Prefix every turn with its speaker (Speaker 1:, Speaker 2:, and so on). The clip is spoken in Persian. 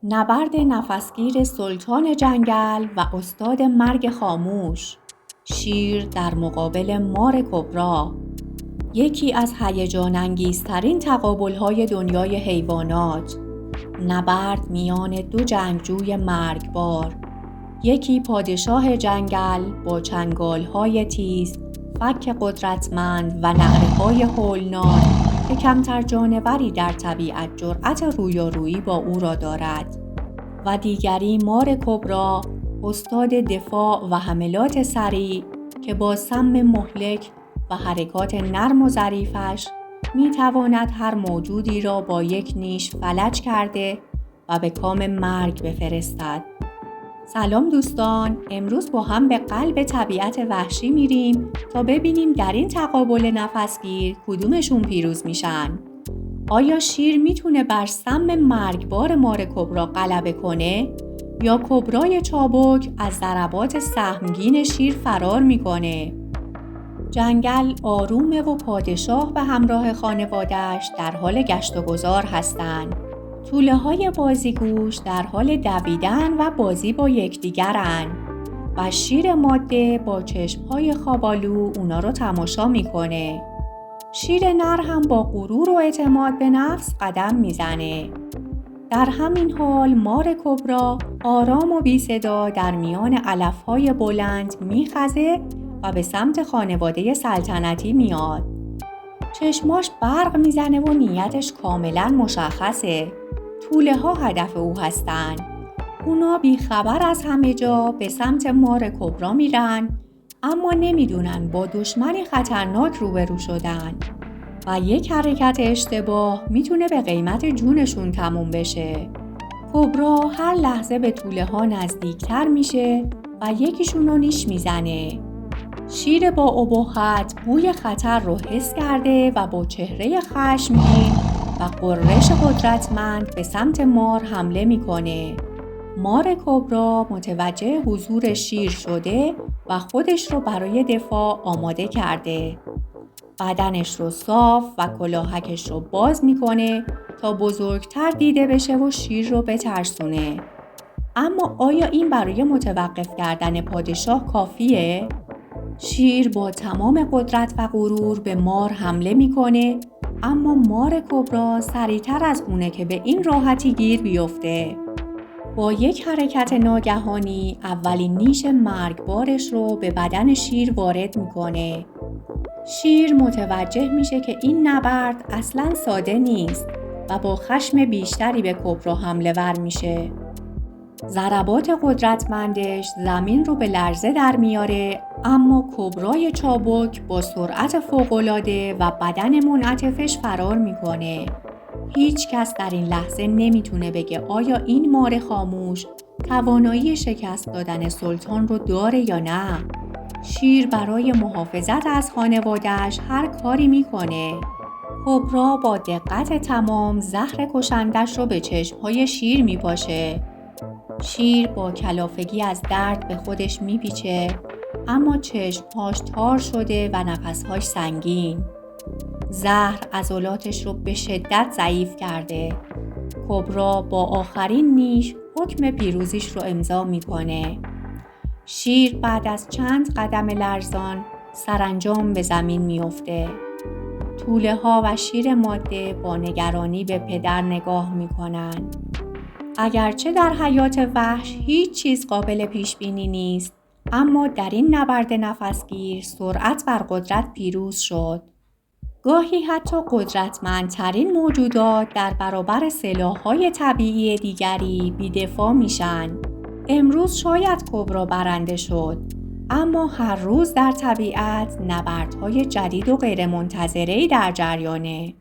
Speaker 1: نبرد نفسگیر سلطان جنگل و استاد مرگ خاموش، شیر در مقابل مار کبرا، یکی از هیجان انگیزترین تقابل‌های دنیای حیوانات. نبرد میان دو جنگجوی مرگبار، یکی پادشاه جنگل با چنگال‌های تیز، فک قدرتمند و نعره‌های هولناک که کمتر جانوری در طبیعت جرأت رویارویی با او را دارد، و دیگری مار کبرا، استاد دفاع و حملات سریع که با سم مهلک و حرکات نرم و ظریفش می‌تواند هر موجودی را با یک نیش فلج کرده و به کام مرگ بفرستد. سلام دوستان، امروز با هم به قلب طبیعت وحشی میریم تا ببینیم در این تقابل نفسگیر کدومشون پیروز میشن. آیا شیر میتونه بر سم مرگبار مار کبرا غلبه کنه یا کبرای چابک از ضربات سهمگین شیر فرار میکنه؟ جنگل آرومه و پادشاه به همراه خانواده‌اش در حال گشت و گذار هستند. توله‌های بازیگوش در حال دویدن و بازی با یکدیگرن و شیر ماده با چشم‌های خوابالو اونا رو تماشا میکنه. شیر نر هم با غرور و اعتماد به نفس قدم میزنه. در همین حال مار کبرا آرام و بی صدا در میان علف‌های بلند میخزه و به سمت خانواده سلطنتی میاد. چشماش برق میزنه و نیتش کاملا مشخصه. توله‌ها هدف او هستن. اونا بیخبر از همه جا به سمت مار کبرا میرن، اما نمیدونن با دشمنی خطرناک روبرو شدن و یک حرکت اشتباه میتونه به قیمت جونشون تموم بشه. کبرا هر لحظه به توله‌ها نزدیکتر میشه و یکیشون رو نیش میزنه. شیر با ابهت بوی خطر رو حس کرده و با چهره خشمگین و غرش قدرتمند به سمت مار حمله میکنه. مار کبرا متوجه حضور شیر شده و خودش رو برای دفاع آماده کرده. بدنش رو صاف و کلاهکش رو باز میکنه تا بزرگتر دیده بشه و شیر رو بترسونه. اما آیا این برای متوقف کردن پادشاه کافیه؟ شیر با تمام قدرت و غرور به مار حمله میکنه، اما مار کبرا سریعتر از اونه که به این راحتی گیر بیفته. با یک حرکت ناگهانی اولین نیش مرگبارش رو به بدن شیر وارد میکنه. شیر متوجه میشه که این نبرد اصلاً ساده نیست و با خشم بیشتری به کبرا حمله ور میشه. ضربات قدرتمندش زمین رو به لرزه در میاره، اما کبرای چابک با سرعت فوق‌العاده و بدن منعطفش فرار میکنه. هیچ کس در این لحظه نمیتونه بگه آیا این مار خاموش توانایی شکست دادن سلطان رو داره یا نه. شیر برای محافظت از خانواده‌اش هر کاری میکنه. کبرا با دقت تمام زهر کشندش رو به چشم‌های شیر میپاشه. شیر با کلافگی از درد به خودش میپیچه، اما چشمهاش تار شده و نفسهاش سنگین. زهر عضلاتش رو به شدت ضعیف کرده. کبرا با آخرین نیش حکم پیروزیش رو امضا میکنه. شیر بعد از چند قدم لرزان سرانجام به زمین میفته. توله‌ها و شیر ماده با نگرانی به پدر نگاه میکنن. اگرچه در حیات وحش هیچ چیز قابل پیش بینی نیست، اما در این نبرد نفسگیر سرعت بر قدرت پیروز شد. گاهی حتی قدرتمندترین موجودات در برابر سلاح‌های طبیعی دیگری بی‌دفاع میشن. امروز شاید کبرا برنده شد، اما هر روز در طبیعت نبردهای جدید و غیرمنتظره‌ای در جریانه.